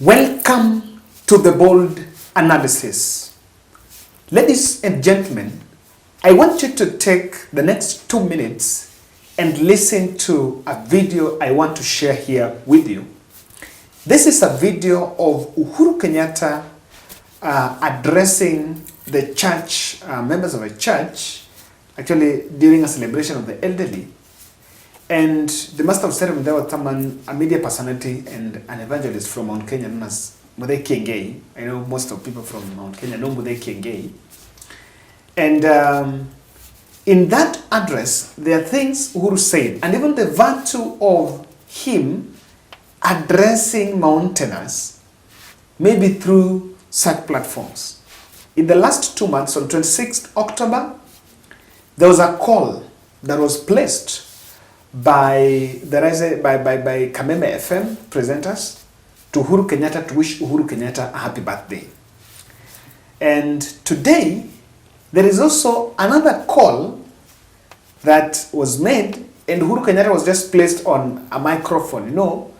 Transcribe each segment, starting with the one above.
Welcome to the bold analysis. Ladies and gentlemen, I want you to take the next 2 minutes and listen to a video I want to share here with you. This is a video of Uhuru Kenyatta addressing the church, members of a church, actually during a celebration of the elderly. And the master of ceremony there was someone, a media personality and an evangelist from Mount Kenya known as Muthee Kiengei. I know most of people from Mount Kenya know Muthee Kiengei. And in that address, there are things Uhuru said, and even the virtue of him addressing Mountaineers, maybe through such platforms. In the last 2 months, on 26th October, there was a call that was placed by Kameme FM presenters to Uhuru Kenyatta to wish Uhuru Kenyatta a happy birthday. And today, there is also another call that was made, and Uhuru Kenyatta was just placed on a microphone. You know,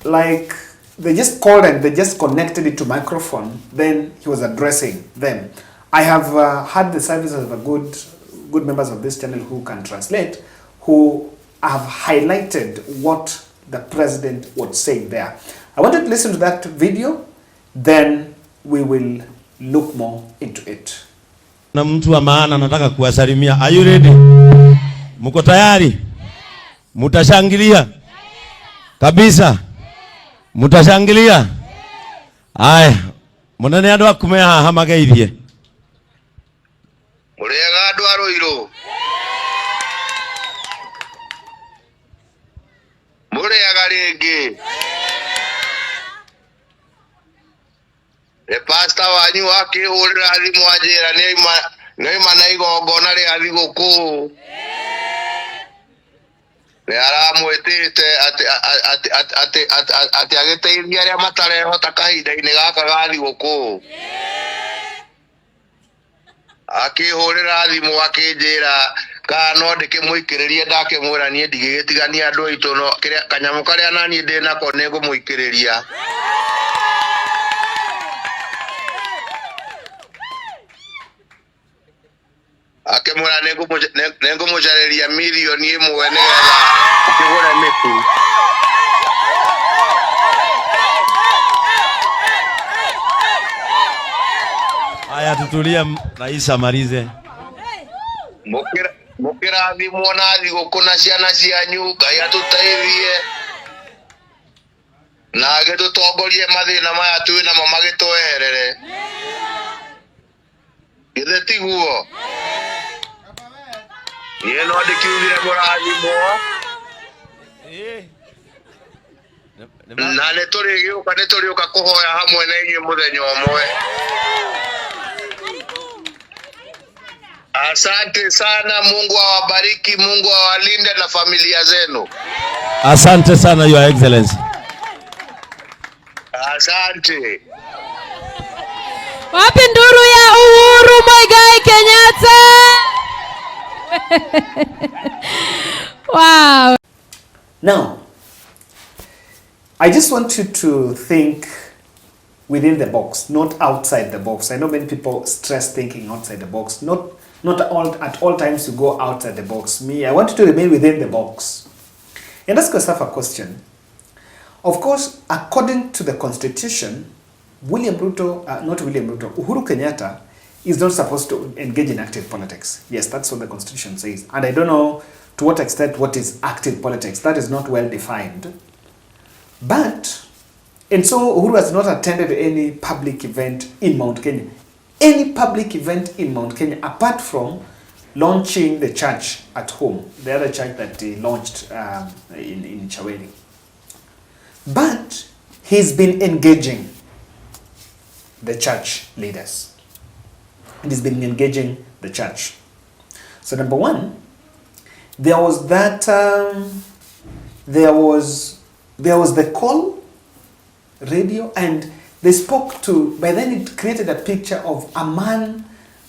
like they just called and they just connected it to microphone. Then he was addressing them. I have had the services of a good members of this channel who can translate, who have highlighted what the president was saying there. I want you to listen to that video, then we will look more into it. Na mtu wa maana nataka kuwasalimia. Are you ready? Mko tayari? Mutashangilia? Kabisa? Mutashangilia? Aya, munene andu akume haha mageithie. Murega andu a Ruiru. Murega ringi. The pastor wanyu akihurira thimu anjira nĩoima na igongona rĩa thigũkũ. Nĩ aramwĩtĩte atĩ agĩteithia arĩa matarehota kahinda-inĩ gaka ga thigũkũ. Akihurira thimu akĩnjĩra kana no ndĩkĩmũikĩrĩrie, ndakĩmwĩra niĩ ndigĩgĩtigania andũ aitũ, no kanyamũ karĩa naniĩ ndĩnako nĩngũmũikĩrĩria. Akimwĩra nĩngũmũcarĩria mirioni 1 nĩgetha ũkĩgũre mĩtu. Aya, tutulia rais amalize. Mũkĩrathimwo na thigũkũ na ciana cianyu, Ngai atũteithie na agĩtũtongorie mathĩna maya twĩnamo magĩtweherere. Githĩ tiguo? Niĩ no ndĩkiugire mũrathimwo. Na nĩtũrĩũka kũhoya hamwe na inyuĩ mũthenya ũmwe. Asante sana, Mungu awabariki, Mungu awalinde na familia zenu. Asante sana, Your Excellency. Asante. Wapi nduru ya Uhuru Muigai Kenyatta? Wow. Now, I just want you to think within the box, not outside the box. I know many people stress thinking outside the box. Not at all times you go outside the box. Me, I want you to remain within the box. And ask yourself a question. Of course, according to the Constitution, Uhuru Kenyatta is not supposed to engage in active politics. Yes, that's what the Constitution says. And I don't know to what extent what is active politics. That is not well defined. But, and so Uhuru has not attended any public event in Mount Kenya. Any public event in Mount Kenya, apart from launching the church at home, the other church that he launched in Chaweli. But he's been engaging the church leaders. And he's been engaging the church. So number one, there was that, there was the call, radio, and they spoke to, by then it created a picture of a man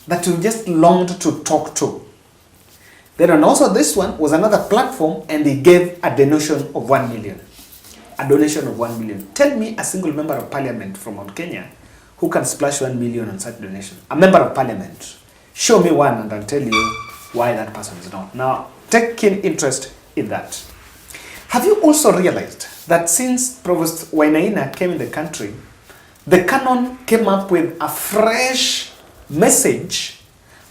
that you just longed to talk to. Then and also this one was another platform, and he gave a donation of 1 million. a donation of 1 million. Tell me a single member of parliament from Mount Kenya who can splash 1 million on such donation. A member of parliament. Show me one and I'll tell you why that person is not. Now, take keen interest in that. Have you also realized that since Provost Wainaina came in the country, the canon came up with a fresh message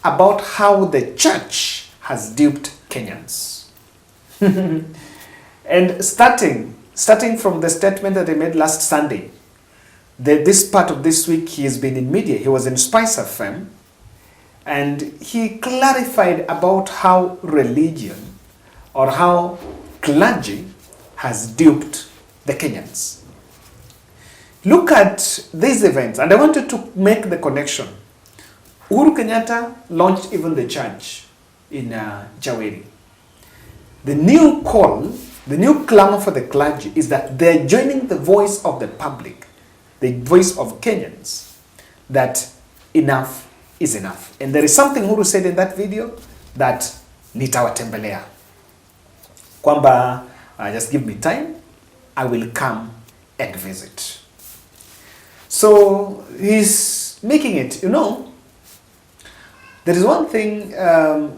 about how the church has duped Kenyans? And starting from the statement that he made last Sunday, this part of this week he has been in media. He was in Spice FM, and he clarified about how religion or how clergy has duped the Kenyans. Look at these events, and I wanted to make the connection. Uhuru Kenyatta launched even the church in Jaweri. The new call, the new clamor for the clergy is that they're joining the voice of the public, the voice of Kenyans, that enough is enough. And there is something Uhuru said in that video that nitawatembelea. Kwamba, just give me time, I will come and visit. So he's making it, you know. There is one thing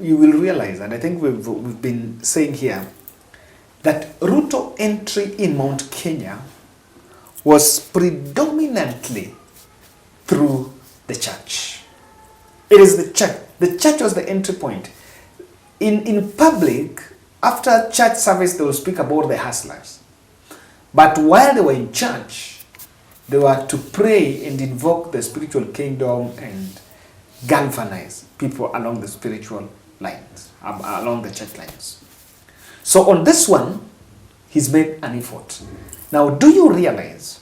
you will realize, and I think we've been saying here, that Ruto entry in Mount Kenya was predominantly through the church. It is the church. The church was the entry point. In public, after church service, they will speak about the hustlers. But while they were in church, they were to pray and invoke the spiritual kingdom and galvanize people along the spiritual lines, along the church lines. So on this one, he's made an effort. Now, do you realize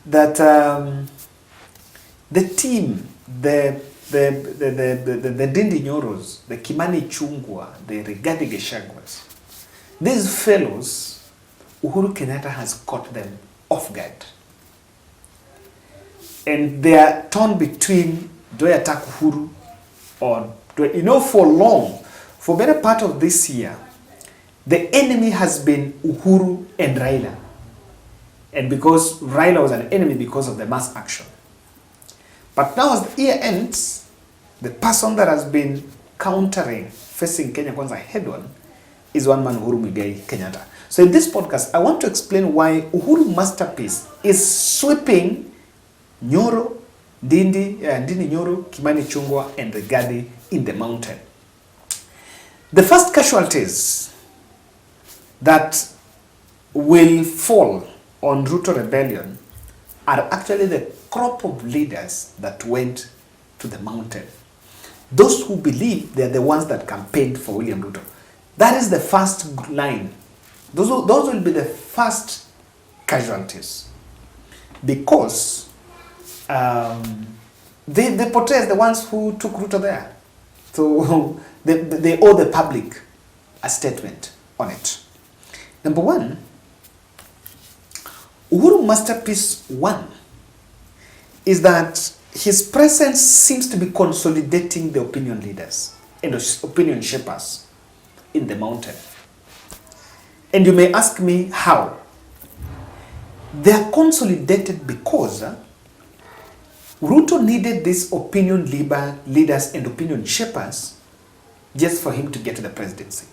that the team, the Dindi Nyoros, the Kimani Ichun'gwa, the Rigathi Gachagwas, these fellows, Uhuru Kenyatta has caught them off guard. And they are torn between, do I attack Uhuru or do I, you know, for long, for better part of this year, the enemy has been Uhuru and Raila. And because Raila was an enemy because of the mass action. But now as the year ends, the person that has been countering, facing Kenya Kwanza head on, is one man, Uhuru Kenyatta. So in this podcast, I want to explain why Uhuru Masterpiece is sweeping Nyoro, Dindi Nyoro, Kimani Ichun'gwa, and Rigathi in the mountain. The first casualties that will fall on Ruto rebellion are actually the crop of leaders that went to the mountain. Those who believe they are the ones that campaigned for William Ruto. That is the first line. Those will be the first casualties. Because they portray as the ones who took Ruto there. So they owe the public a statement on it. Number one, Uhuru Masterpiece 1 is that his presence seems to be consolidating the opinion leaders and opinion shapers in the mountain. And you may ask me how. They are consolidated because Ruto needed these opinion leaders and opinion shapers just for him to get to the presidency.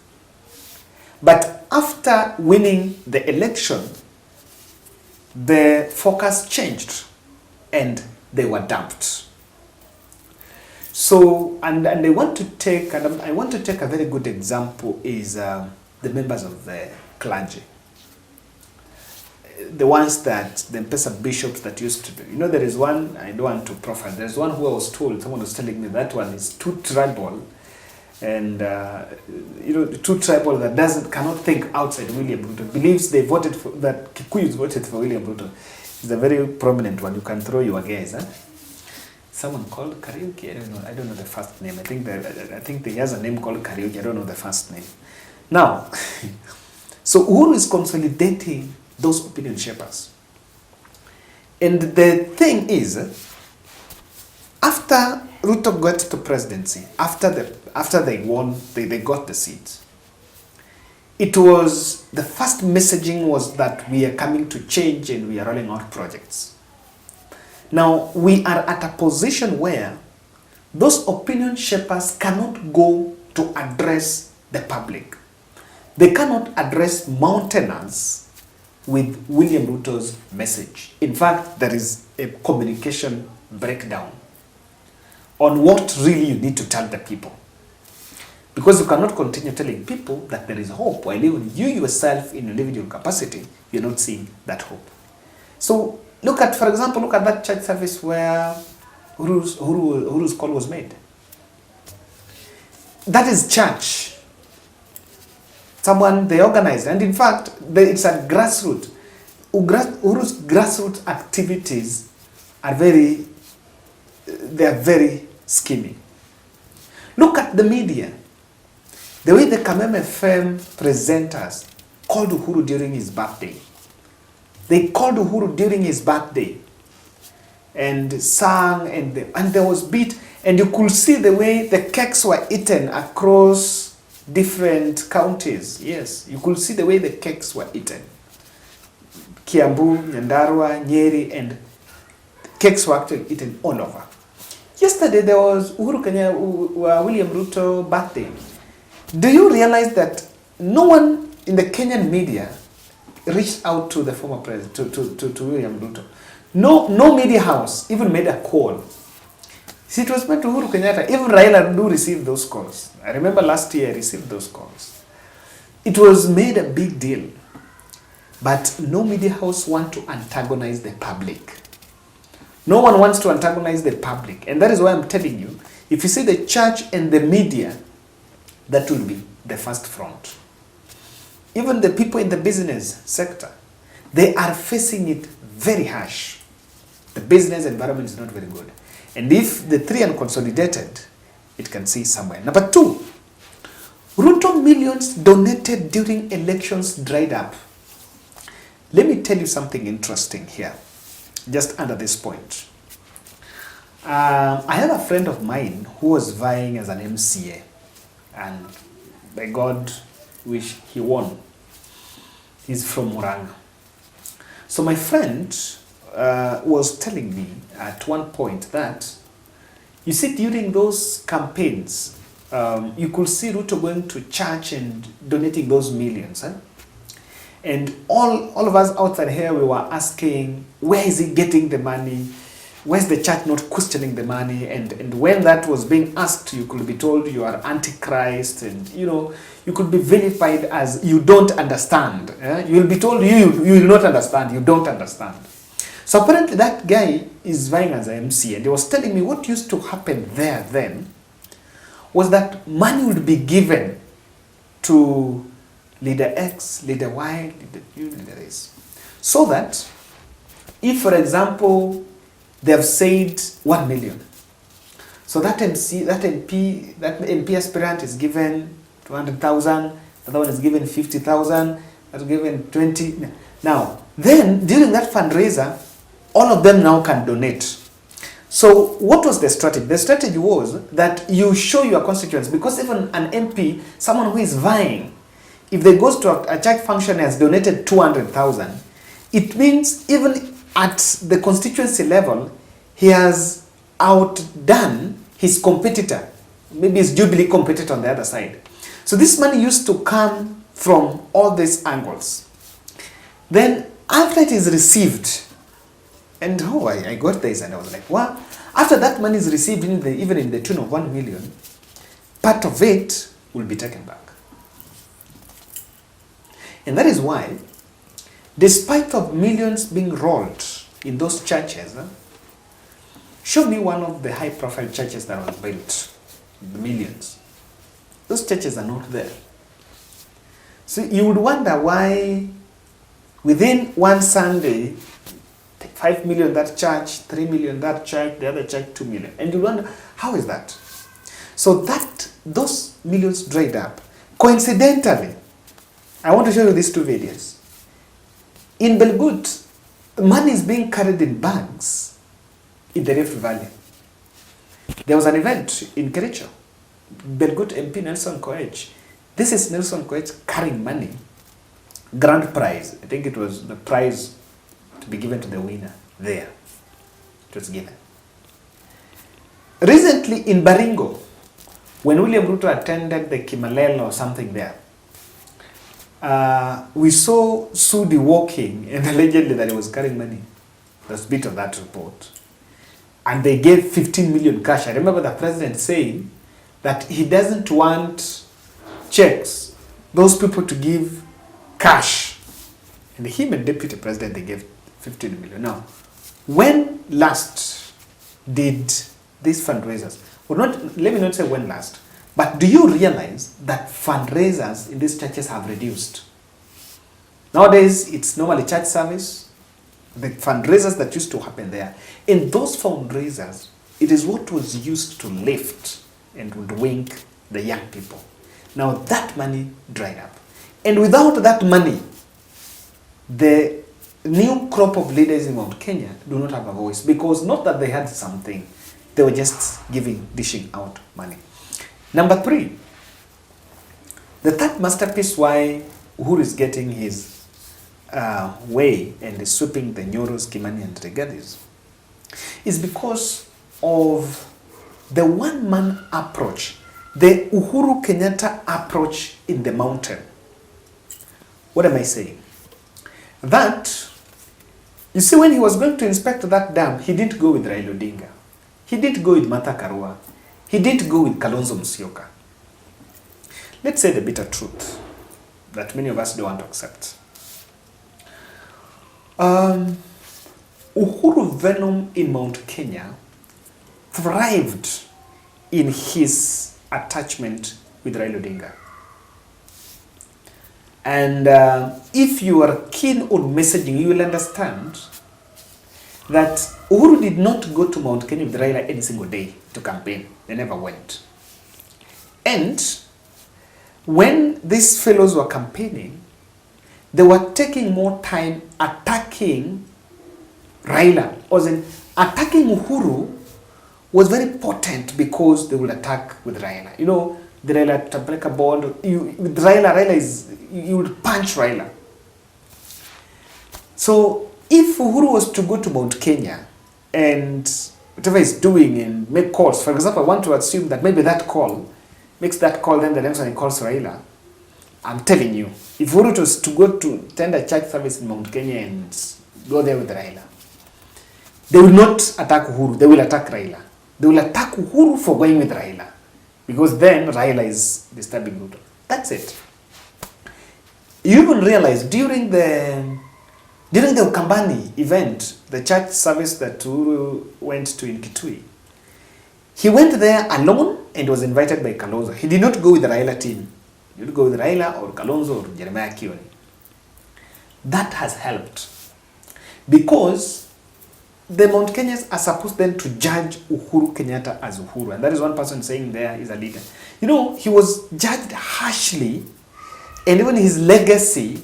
But after winning the election, the focus changed and they were dumped. So, and I want to take a very good example is the members of the clergy. The ones that, the M-Pesa bishops that used to do. You know, there is one, I don't want to profile, there's one who I was told, someone was telling me that one is too tribal, and you know, too tribal that cannot think outside William Ruto, believes they voted for, that Kikuyus voted for William Ruto. It's a very prominent one, you can throw your guess, huh? Someone called Karaoke, I don't know the first name, I think he has a name called Karaoke, I don't know the first name. Now, so Uhuru is consolidating those opinion shapers. And the thing is, after Ruto got to presidency, after they won, they got the seat, it was, the first messaging was that we are coming to change and we are rolling out projects. Now, we are at a position where those opinion shapers cannot go to address the public. They cannot address mountainers with William Ruto's message. In fact, there is a communication breakdown on what really you need to tell the people. Because you cannot continue telling people that there is hope, while even you yourself in your individual capacity, you're not seeing that hope. So look at, for example, look at that church service where Uhuru's call was made. That is church. Someone they organized, and in fact, it's a grassroots. Uhuru's grassroots activities are very scheming. Look at the media. The way the Kameme FM presenters called Uhuru during his birthday. They called Uhuru during his birthday and sang, and there was beat, and you could see the way the cakes were eaten across different counties. Yes, you could see the way the cakes were eaten. Kiambu, Nyandarua, Nyeri, and cakes were actually eaten all over. Yesterday there was William Ruto birthday. Do you realize that no one in the Kenyan media reached out to the former president, to William Ruto? No media house even made a call. See, it was meant to Uhuru Kenyatta. Even Raila do receive those calls. I remember last year I received those calls. It was made a big deal. But no media house want to antagonize the public. No one wants to antagonize the public. And that is why I'm telling you, if you see the church and the media, that will be the first front. Even the people in the business sector, they are facing it very harsh. The business environment is not very good. And if the three are consolidated, it can see somewhere. Number two, Ruto Millions donated during elections dried up. Let me tell you something interesting here, just under this point. I have a friend of mine who was vying as an MCA, and by God wish he won. He's from Murang'a. So my friend was telling me at one point that, you see, during those campaigns, you could see Ruto going to church and donating those millions. And all of us outside here, we were asking, where is he getting the money? Where's the church not questioning the money? And when that was being asked, you could be told you are antichrist, and you could be vilified as you don't understand. You will be told you will not understand, you don't understand. So apparently that guy is vying as an MC, and he was telling me what used to happen there then was that money would be given to leader X, leader Y, leader U, leader S. So that if, for example, they have said 1 million, so that MP aspirant is given 200,000, the other one is given 50,000, that's given 20. Now, then during that fundraiser, all of them now can donate. So what was the strategy? The strategy was that you show your constituents, because even an MP, someone who is vying, if they goes to a church function and has donated 200,000, it means even at the constituency level, he has outdone his competitor. Maybe his Jubilee competitor on the other side. So this money used to come from all these angles. Then after it is received, and I got this and I was like, wow. After that money is received, even in the tune of 1 million, part of it will be taken back. And that is why, despite of millions being rolled in those churches, show me one of the high-profile churches that was built, the millions. Those churches are not there. So you would wonder why, within one Sunday, 5 million that church, 3 million that church, the other church 2 million. And you wonder, how is that? So those millions dried up. Coincidentally, I want to show you these two videos. In Belgut, money is being carried in bags in the Rift Valley. There was an event in Kericho. Belgut MP Nelson Koech This is Nelson Koech carrying money, grand prize. I think it was the prize to be given to the winner there. It was given. Recently in Baringo, when William Ruto attended the Kimalel or something there, we saw Sudi walking and allegedly that he was carrying money. There's a bit of that report. And they gave 15 million cash. I remember the president saying that he doesn't want checks, those people to give cash. And him and deputy president, they gave 15 million. Now, when last did these fundraisers, well, not, let me not say when last, but do you realize that fundraisers in these churches have reduced? Nowadays, it's normally church service, the fundraisers that used to happen there. In those fundraisers, it is what was used to lift and would wink the young people. Now that money dried up. And without that money, the new crop of leaders in Mount Kenya do not have a voice, because not that they had something, they were just dishing out money. Number 3, the third masterpiece why Uhuru is getting his way and is sweeping the Nyoros, Kimani and Rigathis is because of the one-man approach, the Uhuru Kenyatta approach in the mountain. What am I saying? That, you see, when he was going to inspect that dam, he didn't go with Raila Odinga. He didn't go with Martha Karua. He didn't go with Kalonzo Musyoka. Let's say the bitter truth that many of us don't want to accept. Uhuru venom in Mount Kenya thrived in his attachment with Raila Odinga. And if you are keen on messaging, you will understand that Uhuru did not go to Mount Kenya with Raila any single day to campaign. They never went. And when these fellows were campaigning, they were taking more time attacking Raila. As in, attacking Uhuru was very potent because they would attack with Raila. You know, the Raila to break a bond. With Raila is, you would punch Raila. So if Uhuru was to go to Mount Kenya and whatever he's doing and make calls, for example, I want to assume that maybe that call makes that call, then the next one he calls Raila. I'm telling you, if Uhuru was to go to attend a church service in Mount Kenya and go there with Raila, they will not attack Uhuru, they will attack Raila. They will attack Uhuru for going with Raila, because then Raila is disturbing Ruto. That's it. You even realize during the Ukambani event, the church service that Uhuru went to in Kitui, he went there alone and was invited by Kalonzo. He did not go with the Raila team. He did go with Raila or Kalonzo or Jeremiah Kioni. That has helped, because the Mount Kenyans are supposed then to judge Uhuru Kenyatta as Uhuru. And that is one person saying there is a leader. You know, he was judged harshly, and even his legacy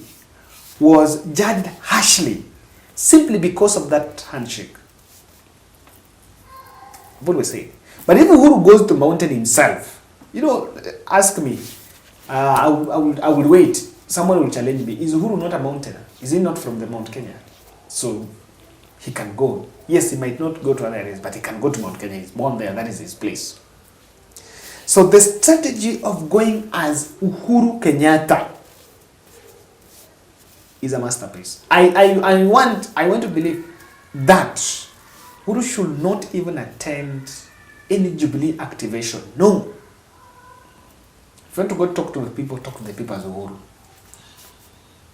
was judged harshly simply because of that handshake. What we say. But if Uhuru goes to mountain himself, you know, ask me, I would wait. Someone will challenge me. Is Uhuru not a mountainer? Is he not from the Mount Kenya? So he can go. Yes, he might not go to other areas, but he can go to Mount Kenya. He's born there. That is his place. So the strategy of going as Uhuru Kenyatta is a masterpiece. I want to believe that Uhuru should not even attend any Jubilee activation. No. If you want to go talk to the people as Uhuru.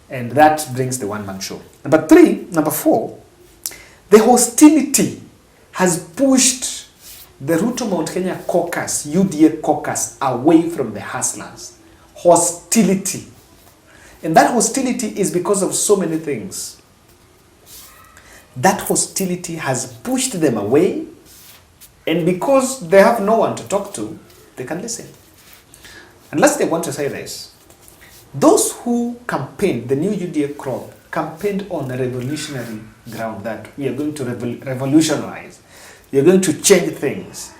And that brings the one-man show. Number 4, the hostility has pushed the Ruto Mount Kenya caucus, UDA caucus, away from the hustlers. Hostility. And that hostility is because of so many things. That hostility has pushed them away, and because they have no one to talk to, they can listen. And lastly, I want to say this. Those who campaigned, the new UDA crop, campaigned on a revolutionary ground that we are going to revolutionize. We are going to change things.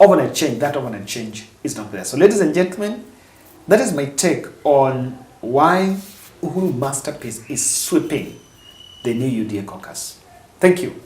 Overnight change, that overnight change is not there. So ladies and gentlemen, That is my take on why Uhuru Masterpiece is sweeping the new UDA caucus. Thank you.